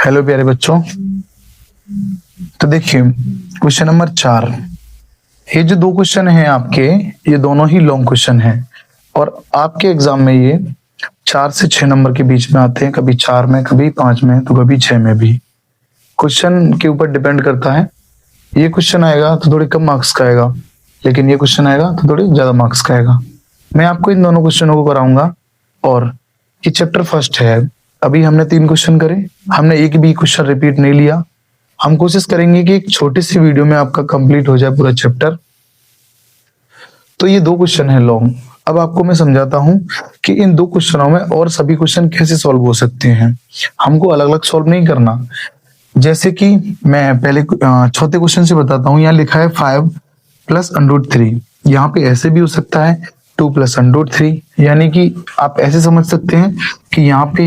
Hello प्यारे बच्चों। तो देखिए क्वेश्चन नंबर 4, ये जो दो क्वेश्चन हैं आपके, ये दोनों ही लॉन्ग क्वेश्चन हैं और आपके एग्जाम में ये 4 से 6 नंबर के बीच में आते हैं, कभी 4 में, कभी 5 में, तो कभी 6 में भी। क्वेश्चन के ऊपर डिपेंड करता है। ये क्वेश्चन आएगा तो थोड़े कम मार्क्स का आएगा, लेकिन ये क्वेश्चन आएगा तो थोड़े ज्यादा मार्क्स का आएगा। मैं आपको इन दोनों क्वेश्चनों को कराऊंगा और ये चैप्टर फर्स्ट है। अभी हमने 3 क्वेश्चन करे, हमने एक भी क्वेश्चन रिपीट नहीं लिया। हम कोशिश करेंगे कि एक छोटी सी वीडियो में आपका कंप्लीट हो जाए पूरा चैप्टर। तो ये 2 क्वेश्चन है लॉन्ग। अब आपको मैं समझाता हूं कि इन 2 क्वेश्चनों में और सभी क्वेश्चन कैसे सॉल्व हो सकते हैं। हमको अलग अलग सॉल्व नहीं करना। जैसे कि मैं पहले चौथे क्वेश्चन से बताता हूँ। यहाँ लिखा है 5 + √3। यहाँ पे ऐसे भी हो सकता है 2 + √3, यानी कि आप ऐसे समझ सकते हैं कि यहाँ पे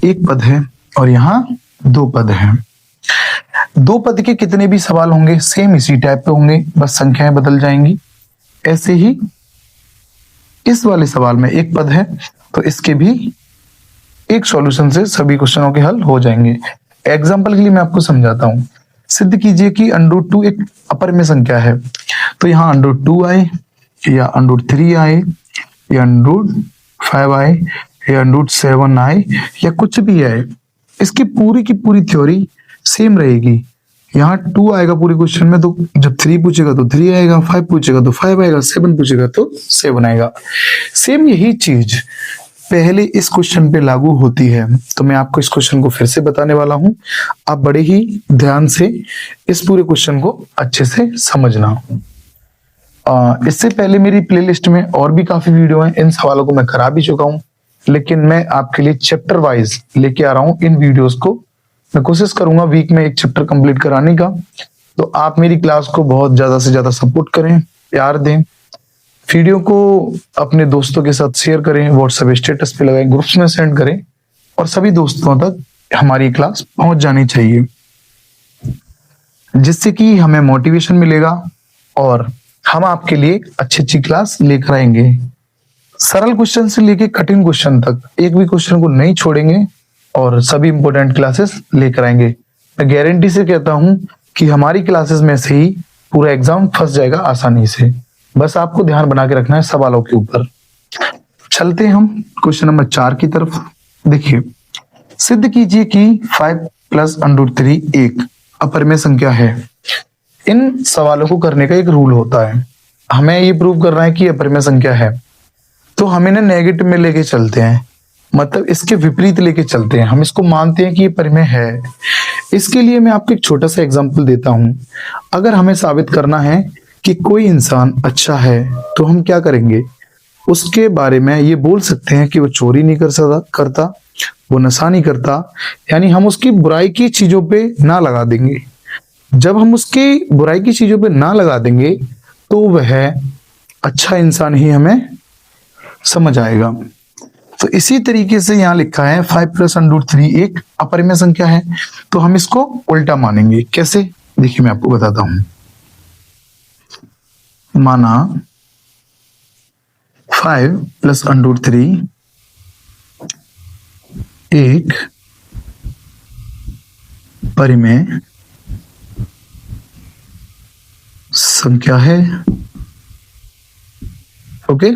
एक पद है और यहाँ 2 पद हैं। 2 पद के कितने भी सवाल होंगे सेम इसी टाइप पे होंगे, बस संख्याएं बदल जाएंगी। ऐसे ही इस वाले सवाल में एक पद है तो इसके भी एक सॉल्यूशन से सभी क्वेश्चनों के हल हो जाएंगे। एग्जाम्पल के लिए मैं आपको समझाता हूं। सिद्ध कीजिए कि √2 एक अपर में संख्या है, तो यहाँ √2 आए या √3 आए या √5 आए या √7 आए या कुछ भी आए, इसकी पूरी की पूरी थ्योरी सेम रहेगी। यहाँ 2 आएगा पूरे क्वेश्चन में, तो जब 3 पूछेगा तो 3 आएगा, 5 पूछेगा तो 5 आएगा, 7 पूछेगा तो 7 आएगा। सेम यही चीज पहले इस क्वेश्चन पे लागू होती है। तो मैं आपको इस क्वेश्चन को फिर से बताने वाला हूं। आप बड़े ही ध्यान से इस पूरे क्वेश्चन को अच्छे से समझना। इससे पहले मेरी प्लेलिस्ट में और भी काफी वीडियो हैं, इन सवालों को मैं करा भी चुका हूं, लेकिन मैं आपके लिए चैप्टर वाइज लेके आ रहा हूं इन वीडियोस को। मैं कोशिश करूंगा वीक में एक चैप्टर कंप्लीट कराने का। तो आप मेरी क्लास को बहुत ज्यादा से ज्यादा सपोर्ट करें, प्यार दें, वीडियो को अपने दोस्तों के साथ शेयर करें, व्हाट्सएप स्टेटस पे लगाएं, ग्रुप्स में सेंड करें और सभी दोस्तों तक हमारी क्लास पहुंच जानी चाहिए, जिससे कि हमें मोटिवेशन मिलेगा और हम आपके लिए अच्छी अच्छी क्लास लेकर आएंगे। सरल क्वेश्चन से लेके कठिन क्वेश्चन तक एक भी क्वेश्चन को नहीं छोड़ेंगे और सभी इंपॉर्टेंट क्लासेस लेकर आएंगे। मैं गारंटी से कहता हूं कि हमारी क्लासेस में से ही पूरा एग्जाम फंस जाएगा आसानी से। बस आपको ध्यान बना के रखना है सवालों के ऊपर। चलते हैं हम क्वेश्चन नंबर 4 की तरफ। देखिए, सिद्ध कीजिए कि 5 + √3 एक अपर में संख्या है। इन सवालों को करने का एक रूल होता है। हमें ये प्रूव करना है कि अपर में संख्या है, तो हम इन्हें नेगेटिव में लेके चलते हैं, मतलब इसके विपरीत लेके चलते हैं। हम इसको मानते हैं कि ये परिमेय है। इसके लिए मैं आपको एक छोटा सा एग्जांपल देता हूं। अगर हमें साबित करना है कि कोई इंसान अच्छा है, तो हम क्या करेंगे, उसके बारे में ये बोल सकते हैं कि वो चोरी नहीं करता, वो नशा नहीं करता, यानी हम उसकी बुराई की चीजों पे ना लगा देंगे। जब हम उसकी बुराई की चीजों पे ना लगा देंगे तो वह अच्छा इंसान ही हमें समझ आएगा। तो इसी तरीके से यहाँ लिखा है 5 + √3 एक अपरिमेय संख्या है, तो हम इसको उल्टा मानेंगे। कैसे, देखिए मैं आपको बताता हूं। माना 5 + √3 एक परिमेय संख्या है। ओके,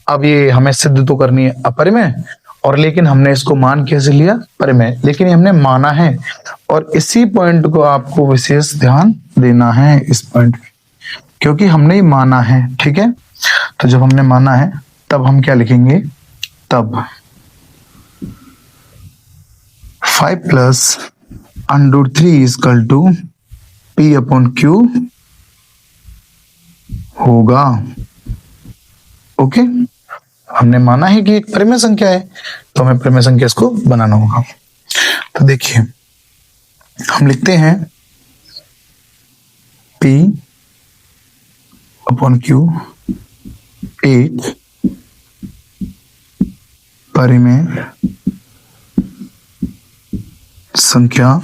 अब ये हमें सिद्ध तो करनी है अपरिमेय, और लेकिन हमने इसको मान कैसे लिया, परिमेय, लेकिन ये हमने माना है। और इसी पॉइंट को आपको विशेष ध्यान देना है, इस पॉइंट पे, क्योंकि हमने ही माना है। ठीक है, तो जब हमने माना है तब हम क्या लिखेंगे, तब 5 + √3 = P/Q होगा। ओके, हमने माना है कि एक परिमेय संख्या है, तो हमें परिमेय संख्या इसको बनाना होगा। तो देखिए हम लिखते हैं P/Q एक परिमेय संख्या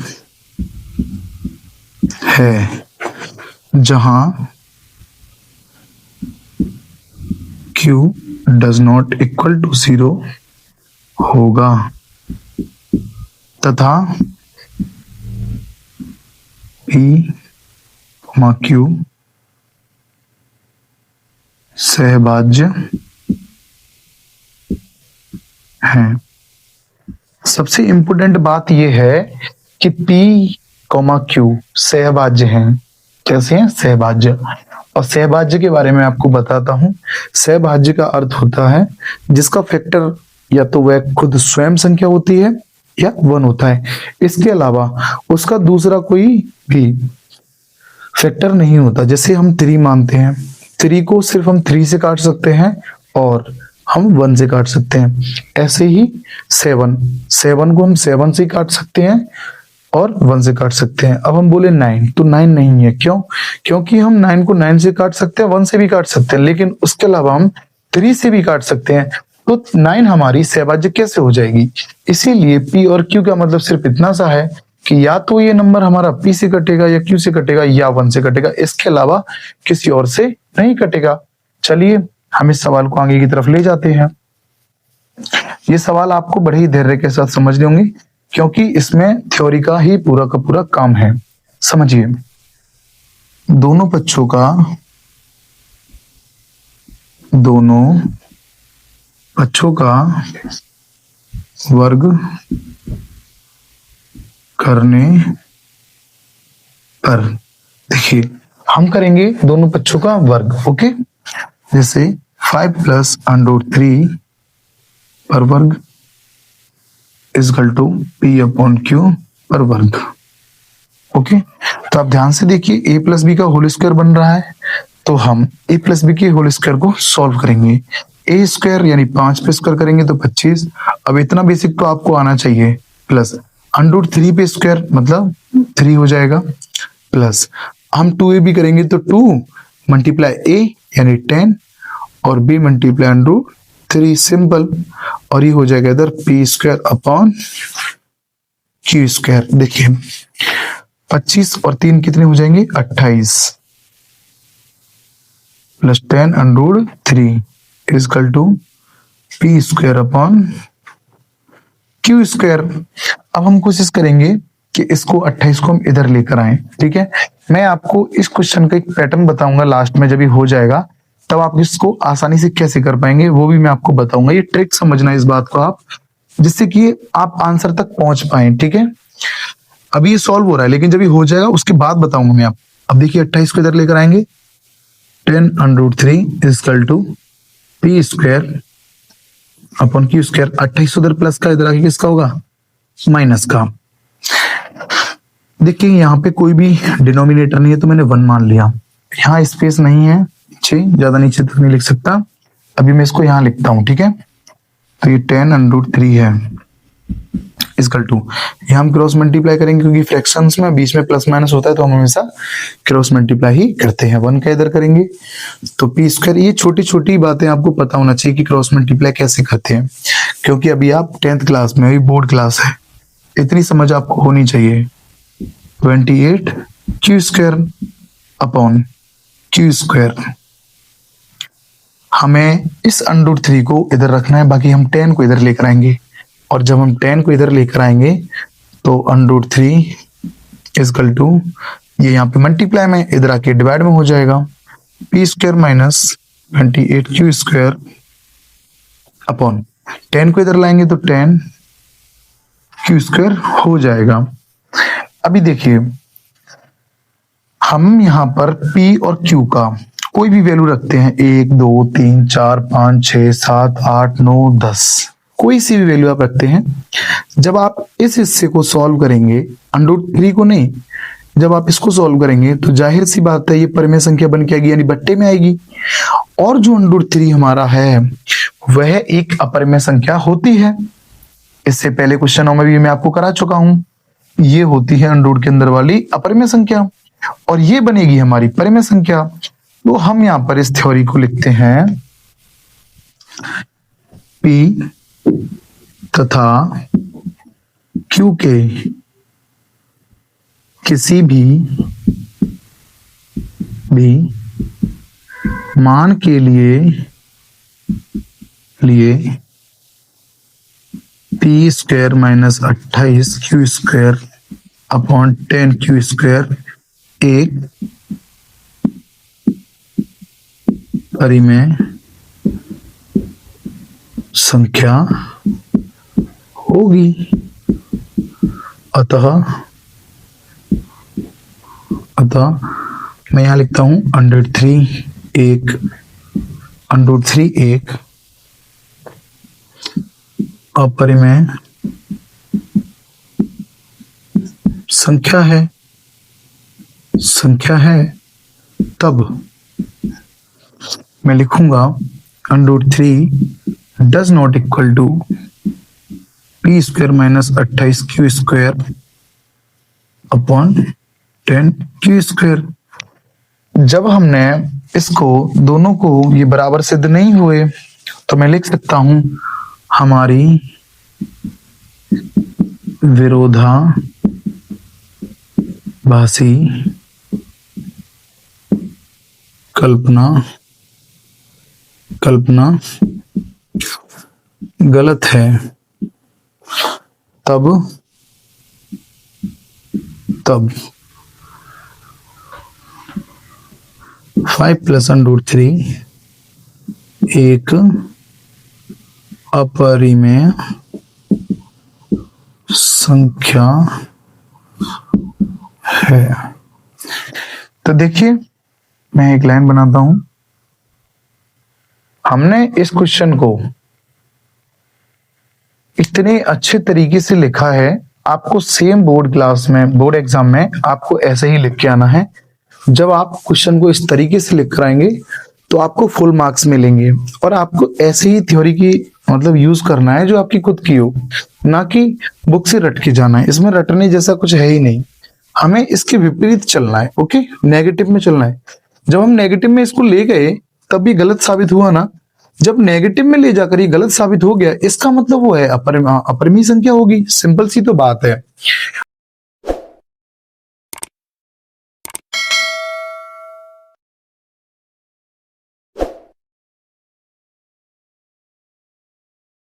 है जहां Q does not equal to 0 होगा तथा P, Q सहभाज्य है। सबसे इंपॉर्टेंट बात यह है कि P, Q सहभाज्य हैं। कैसे हैं? सहभाज्य। और सहभाज्य के बारे में आपको बताता हूं। सहभाज्य का अर्थ होता है जिसका फैक्टर या तो वह खुद स्वयं संख्या होती है या 1 होता है, इसके अलावा उसका दूसरा कोई भी फैक्टर नहीं होता। जैसे हम 3 मानते हैं, 3 को सिर्फ हम 3 से काट सकते हैं और हम 1 से काट सकते हैं। ऐसे ही 7 को हम 7 से काट सकते हैं और 1 से काट सकते हैं। अब हम बोले 9, तो 9 नहीं है। क्यों? क्योंकि हम 9 को 9 से काट सकते हैं, 1 से भी काट सकते हैं, लेकिन उसके अलावा हम 3 से भी काट सकते हैं। तो 9 हमारी सहभाज्य कैसे हो जाएगी? इसीलिए P और Q का मतलब सिर्फ इतना सा है कि या तो ये नंबर हमारा P से कटेगा या Q से कटेगा या 1 से कटेगा, इसके अलावा किसी और से नहीं कटेगा। चलिए हम इस सवाल को आगे की तरफ ले जाते हैं। ये सवाल आपको बड़े ही धैर्य के साथ समझ होंगे क्योंकि इसमें थ्योरी का ही पूरा का पूरा काम है। समझिए, दोनों पक्षों का वर्ग करने पर, देखिए हम करेंगे दोनों पक्षों का वर्ग। ओके, जैसे 5 + √3 पर वर्ग = P/Q पर वर्ग। ओके, तो आप ध्यान से देखिए, a + b का होल स्क्वायर बन रहा है, तो हम a + b के होल स्क्वायर को सॉल्व करेंगे। a स्क्वायर यानी 5 पे स्क्वायर करेंगे तो 25। अब इतना बेसिक तो आपको आना चाहिए। प्लस √3 पे स्क्वायर मतलब 3 हो जाएगा। प्लस हम 2a भी करेंगे तो 2 × a यानी 10 और b × √3 सिंपल, और ये हो जाएगा इधर P²/Q²। देखिए 25 और 3 कितने हो जाएंगे? 28 प्लस 10 √3 = P²/Q²। अब हम कोशिश करेंगे कि इसको 28 को हम इधर लेकर आए। ठीक है, मैं आपको इस क्वेश्चन का एक पैटर्न बताऊंगा लास्ट में, जब ये हो जाएगा तब आप इसको आसानी से कैसे कर पाएंगे वो भी मैं आपको बताऊंगा। ये ट्रिक समझना इस बात को आप, जिससे कि आप आंसर तक पहुंच पाए। ठीक है, अभी ये सॉल्व हो रहा है लेकिन जब ये हो जाएगा उसके बाद बताऊंगा मैं आप। अब देखिए 28 को इधर लेकर आएंगे, 10 √3 = P²/Q²। 28 उधर प्लस का, इधर आके किसका होगा? माइनस का। देखिए यहाँ पे कोई भी डिनोमिनेटर नहीं है तो मैंने 1 मान लिया। यहाँ स्पेस नहीं है, नीचे ज्यादा नीचे तक नहीं लिख सकता, अभी मैं इसको यहाँ लिखता हूँ। ठीक है, तो ये 10 √3 है = यहाँ हम क्रॉस मल्टीप्लाई करेंगे क्योंकि फ्रैक्शंस में बीच में प्लस माइनस होता है तो हम हमेशा क्रॉस मल्टीप्लाई ही करते हैं। 1 का इधर करेंगे तो P²। ये छोटी छोटी बातें आपको पता होना चाहिए कि क्रॉस मल्टीप्लाई कैसे करते हैं, क्योंकि अभी आप 10th क्लास में, अभी बोर्ड क्लास है, इतनी समझ आपको होनी चाहिए। 28 Q²/Q²। हमें इस √3 को इधर रखना है, बाकी हम 10 को इधर लेकर आएंगे, और जब हम 10 को इधर लेकर आएंगे तो √3 = ये यहाँ पे मल्टीप्लाई में, इधर आके डिवाइड में हो जाएगा। P² - 28 Q² 10 को इधर लाएंगे तो 10 Q² हो जाएगा। अभी देखिए हम यहाँ पर P और Q का कोई भी वैल्यू रखते हैं, 1 2 3 4 5 6 7 8 9 10, कोई सी भी वैल्यू आप रखते हैं। जब आप इस हिस्से को सॉल्व करेंगे, √3 को नहीं, जब आप इसको सॉल्व करेंगे तो जाहिर सी बात है ये परिमेय संख्या बन के आएगी, यानी बट्टे में आएगी। और जो √3 हमारा है वह एक अपरिमेय संख्या होती है। इससे पहले क्वेश्चनों में भी मैं आपको करा चुका हूं, ये होती है √ के अंदर वाली अपरिमेय संख्या, और ये बनेगी हमारी परिमेय संख्या। तो हम यहां पर इस थ्योरी को लिखते हैं, P तथा Q के किसी भी मान के लिए P² - 28 Q² 10 Q² एक परिमेय संख्या होगी। अतः मैं यहां लिखता हूं √3 एक अपरिमेय संख्या है तब मैं लिखूंगा √3 does not equal to p² - 28q² upon 10q²। जब हमने इसको दोनों को ये बराबर सिद्ध नहीं हुए तो मैं लिख सकता हूं हमारी विरोधाभासी कल्पना गलत है। तब 5 + √3 एक अपरिमेय संख्या है। तो देखिए मैं एक लाइन बनाता हूं। हमने इस क्वेश्चन को इतने अच्छे तरीके से लिखा है, आपको सेम बोर्ड एग्जाम में आपको ऐसे ही लिख के आना है। जब आप क्वेश्चन को इस तरीके से लिख कर आएंगे तो आपको फुल मार्क्स मिलेंगे। और आपको ऐसे ही थ्योरी की मतलब यूज करना है जो आपकी खुद की हो, ना कि बुक से रट के जाना है। इसमें रटने जैसा कुछ है ही नहीं, हमें इसके विपरीत चलना है। ओके, नेगेटिव में चलना है। जब हम नेगेटिव में इसको ले गए तब ये गलत साबित हुआ ना। जब नेगेटिव में ले जाकर ये गलत साबित हो गया, इसका मतलब वो है अपरिमेय संख्या होगी। सिंपल सी तो बात है।